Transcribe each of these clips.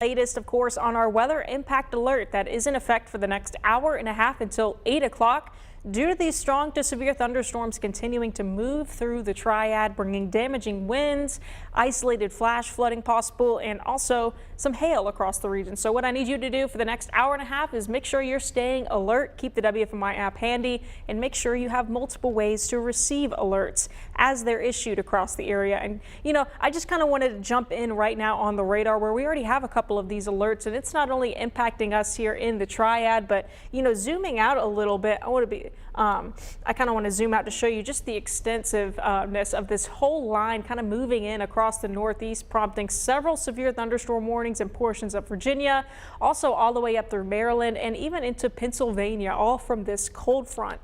Latest, of course, on our weather impact alert that is in effect for the next hour and a half until 8 o'clock. Due to these strong to severe thunderstorms continuing to move through the Triad, bringing damaging winds, isolated flash flooding possible, and also some hail across the region. So what I need you to do for the next hour and a half is make sure you're staying alert, keep the WFMY app handy, and make sure you have multiple ways to receive alerts as they're issued across the area. And, you know, I just kind of wanted to jump in right now on the radar where we already have a couple of these alerts, and it's not only impacting us here in the Triad, but, you know, zooming out a little bit, I kind of want to zoom out to show you just the extensiveness of this whole line kind of moving in across the Northeast, prompting several severe thunderstorm warnings in portions of Virginia, also all the way up through Maryland and even into Pennsylvania, all from this cold front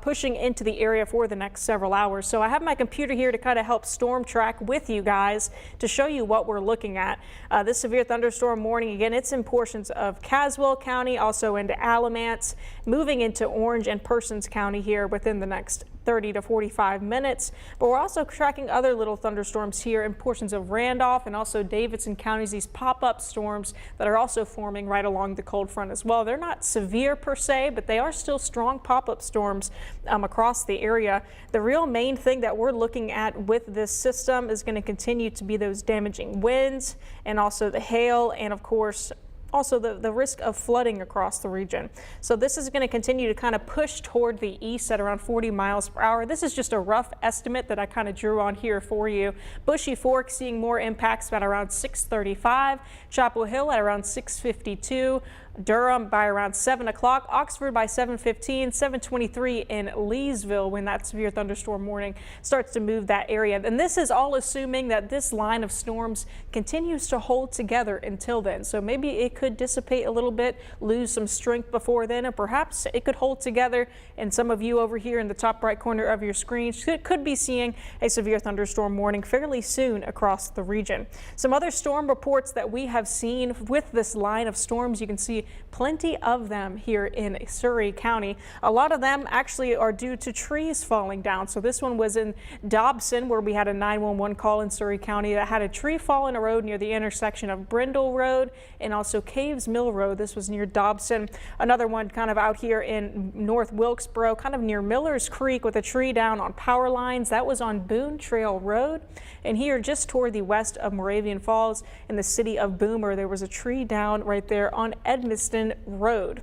pushing into the area for the next several hours. So I have my computer here to kind of help storm track with you guys to show you what we're looking at. This severe thunderstorm warning, again, it's in portions of Caswell County, also into Alamance, moving into Orange and Persons County here within the next 30 to 45 minutes. But we're also tracking other little thunderstorms here in portions of Randolph and also Davidson counties, these pop-up storms that are also forming right along the cold front as well. They're not severe per se, but they are still strong pop-up storms across the area. The real main thing that we're looking at with this system is going to continue to be those damaging winds and also the hail, and of course also the risk of flooding across the region. So this is going to continue to kind of push toward the east at around 40 miles per hour. This is just a rough estimate that I kind of drew on here for you. Bushy Fork seeing more impacts at around 6:35, Chapel Hill at around 6:52, Durham by around 7 o'clock, Oxford by 7:15, 7:23 in Leesville when that severe thunderstorm warning starts to move that area. And this is all assuming that this line of storms continues to hold together until then. So maybe it could dissipate a little bit, lose some strength before then, and perhaps it could hold together. And some of you over here in the top right corner of your screen could be seeing a severe thunderstorm warning fairly soon across the region. Some other storm reports that we have seen with this line of storms, you can see plenty of them here in Surry County. A lot of them actually are due to trees falling down. So this one was in Dobson, where we had a 911 call in Surry County that had a tree fall in a road near the intersection of Brindle Road and also Caves Mill Road. This was near Dobson. Another one kind of out here in North Wilkesboro, kind of near Miller's Creek, with a tree down on power lines. That was on Boone Trail Road. And here just toward the west of Moravian Falls in the city of Boomer, there was a tree down right there on Edmiston Road.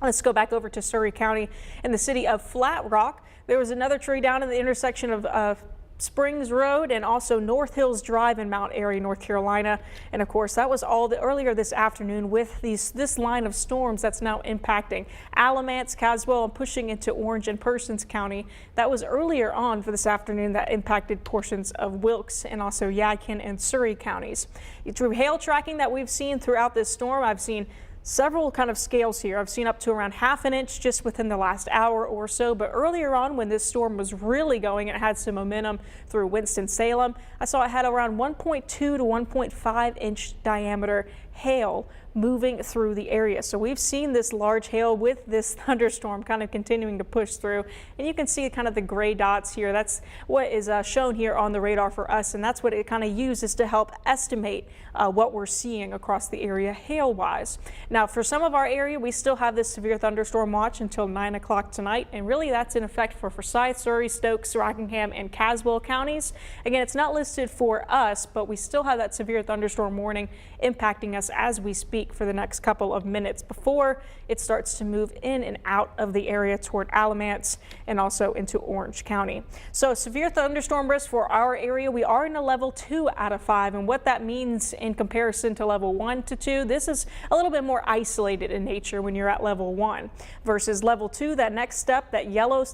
Let's go back over to Surry County in the city of Flat Rock. There was another tree down in the intersection of Springs Road and also North Hills Drive in Mount Airy, North Carolina. And of course, that was all earlier this afternoon with this line of storms that's now impacting Alamance, Caswell, and pushing into Orange and Persons County. That was earlier on for this afternoon that impacted portions of Wilkes and also Yadkin and Surry counties. Through hail tracking that we've seen throughout this storm, I've seen several kind of scales here. I've seen up to around ½ an inch just within the last hour or so. But earlier on, when this storm was really going, it had some momentum through Winston-Salem. I saw it had around 1.2 to 1.5 inch diameter hail moving through the area. So we've seen this large hail with this thunderstorm kind of continuing to push through. And you can see kind of the gray dots here. That's what is shown here on the radar for us. And that's what it kind of uses to help estimate what we're seeing across the area hail wise. Now, for some of our area, we still have this severe thunderstorm watch until 9 o'clock tonight. And really that's in effect for Forsyth, Surry, Stokes, Rockingham, and Caswell counties. Again, it's not listed for us, but we still have that severe thunderstorm warning impacting us as we speak for the next couple of minutes before it starts to move in and out of the area toward Alamance and also into Orange County. So severe thunderstorm risk for our area, we are in a level 2 out of 5. And what that means in comparison to level 1 to 2, this is a little bit more isolated in nature when you're at level 1 versus level 2. That next step, that yellow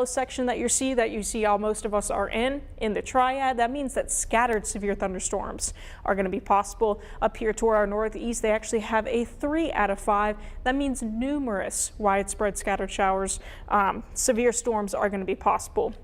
section that you see all most of us are in the Triad, that means that scattered severe thunderstorms are going to be possible. Up here toward our northeast, they actually have a 3 out of 5. That means numerous widespread scattered showers. Severe storms are going to be possible.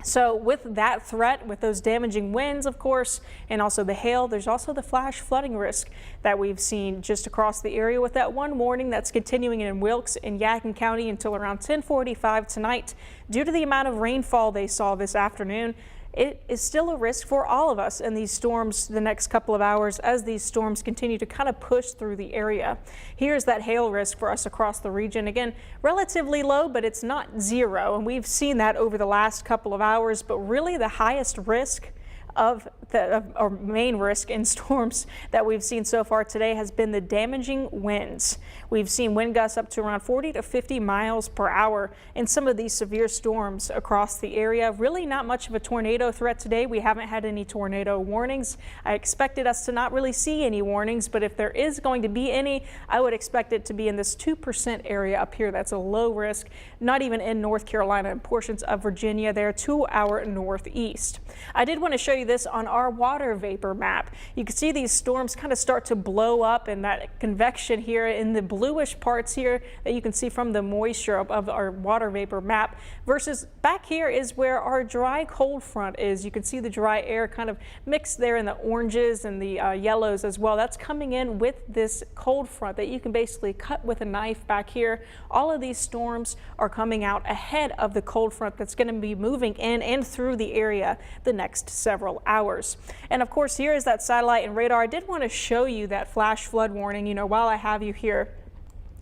So with that threat, with those damaging winds, of course, and also the hail, there's also the flash flooding risk that we've seen just across the area with that one warning that's continuing in Wilkes and Yadkin County until around 10:45 tonight. Due to the amount of rainfall they saw this afternoon, it is still a risk for all of us in these storms the next couple of hours as these storms continue to kind of push through the area. Here's that hail risk for us across the region. Again, relatively low, but it's not zero. And we've seen that over the last couple of hours, but really the highest risk our main risk in storms that we've seen so far today has been the damaging winds. We've seen wind gusts up to around 40 to 50 miles per hour in some of these severe storms across the area. Really not much of a tornado threat today. We haven't had any tornado warnings. I expected us to not really see any warnings, but if there is going to be any, I would expect it to be in this 2% area up here. That's a low risk, not even in North Carolina and portions of Virginia there to our northeast. I did want to show you this on our water vapor map. You can see these storms kind of start to blow up, and that convection here in the bluish parts here that you can see from the moisture of our water vapor map, versus back here is where our dry cold front is. You can see the dry air kind of mixed there in the oranges and the yellows as well. That's coming in with this cold front that you can basically cut with a knife back here. All of these storms are coming out ahead of the cold front that's going to be moving in and through the area the next several hours. And of course, here is that satellite and radar. I did want to show you that flash flood warning, while I have you here.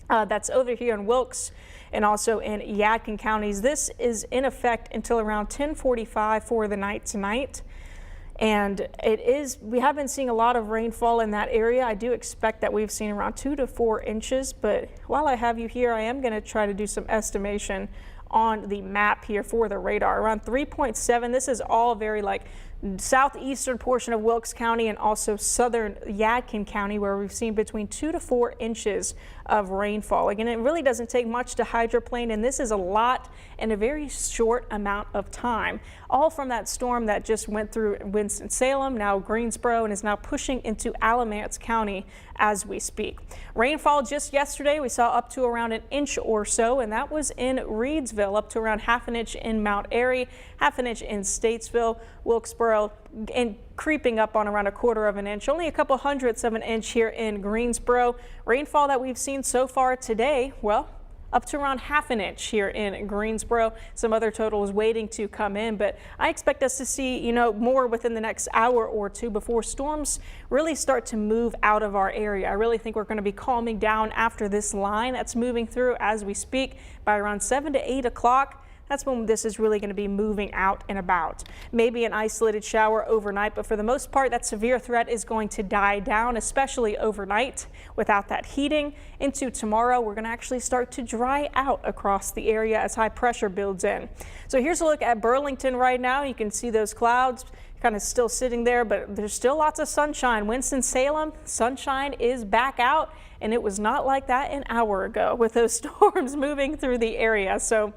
That's over here in Wilkes and also in Yadkin counties. This is in effect until around 10:45 for the night tonight. And we have been seeing a lot of rainfall in that area. I do expect that we've seen around 2 to 4 inches, but while I have you here, I am going to try to do some estimation on the map here for the radar. Around 3.7. This is all very southeastern portion of Wilkes County and also southern Yadkin County, where we've seen between 2 to 4 inches of rainfall. Again, it really doesn't take much to hydroplane, and this is a lot in a very short amount of time. All from that storm that just went through Winston-Salem, now Greensboro, and is now pushing into Alamance County as we speak. Rainfall just yesterday, we saw up to around an inch or so, and that was in Reedsville, up to around half an inch in Mount Airy, half an inch in Statesville, Wilkesboro, and creeping up on around 1/4 of an inch, only a couple hundredths of an inch here in Greensboro. Rainfall that we've seen so far today, well, up to around half an inch here in Greensboro. Some other totals waiting to come in, but I expect us to see, more within the next hour or two before storms really start to move out of our area. I really think we're going to be calming down after this line that's moving through as we speak. By around 7 to 8 o'clock, that's when this is really going to be moving out and about. Maybe an isolated shower overnight, but for the most part, that severe threat is going to die down, especially overnight without that heating. Into tomorrow, we're going to actually start to dry out across the area as high pressure builds in. So here's a look at Burlington right now. You can see those clouds kind of still sitting there, but there's still lots of sunshine. Winston-Salem, sunshine is back out, and it was not like that an hour ago with those storms moving through the area. So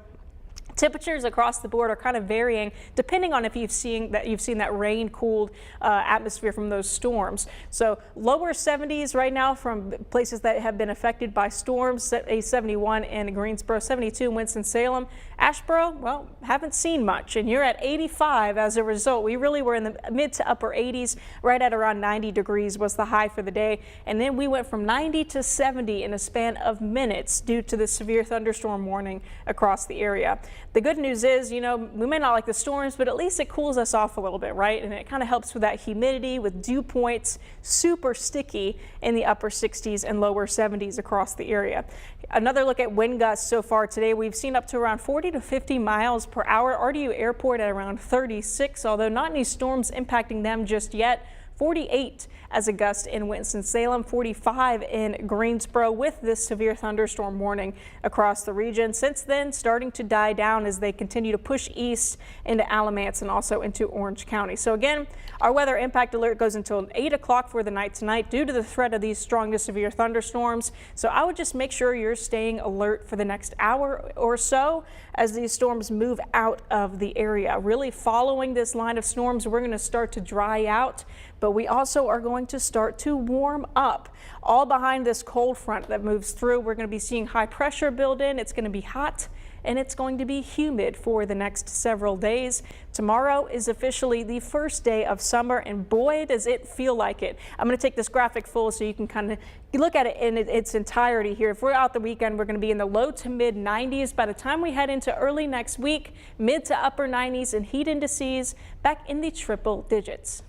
temperatures across the board are kind of varying depending on if you've seen that rain cooled atmosphere from those storms. So lower 70s right now from places that have been affected by storms, a 71 in Greensboro, 72 in Winston-Salem. Asheboro, well, haven't seen much, and you're at 85 as a result. We really were in the mid to upper 80s, right at around 90 degrees was the high for the day. And then we went from 90 to 70 in a span of minutes due to the severe thunderstorm warning across the area. The good news is, we may not like the storms, but at least it cools us off a little bit, right? And it kind of helps with that humidity, with dew points super sticky in the upper 60s and lower 70s across the area. Another look at wind gusts so far today. We've seen up to around 40 to 50 miles per hour. RDU Airport at around 36, although not any storms impacting them just yet. 48 as a gust in Winston-Salem, 45 in Greensboro with this severe thunderstorm warning across the region. Since then, starting to die down as they continue to push east into Alamance and also into Orange County. So again, our weather impact alert goes until 8 o'clock for the night tonight due to the threat of these strong to severe thunderstorms. So I would just make sure you're staying alert for the next hour or so as these storms move out of the area. Really following this line of storms, we're going to start to dry out, but we also are going to start to warm up. All behind this cold front that moves through, we're going to be seeing high pressure build in. It's going to be hot and it's going to be humid for the next several days. Tomorrow is officially the first day of summer, and boy, does it feel like it. I'm going to take this graphic full so you can kind of look at it in its entirety here. If we're out the weekend, we're going to be in the low to mid 90s. By the time we head into early next week, mid to upper 90s, and heat indices back in the triple digits.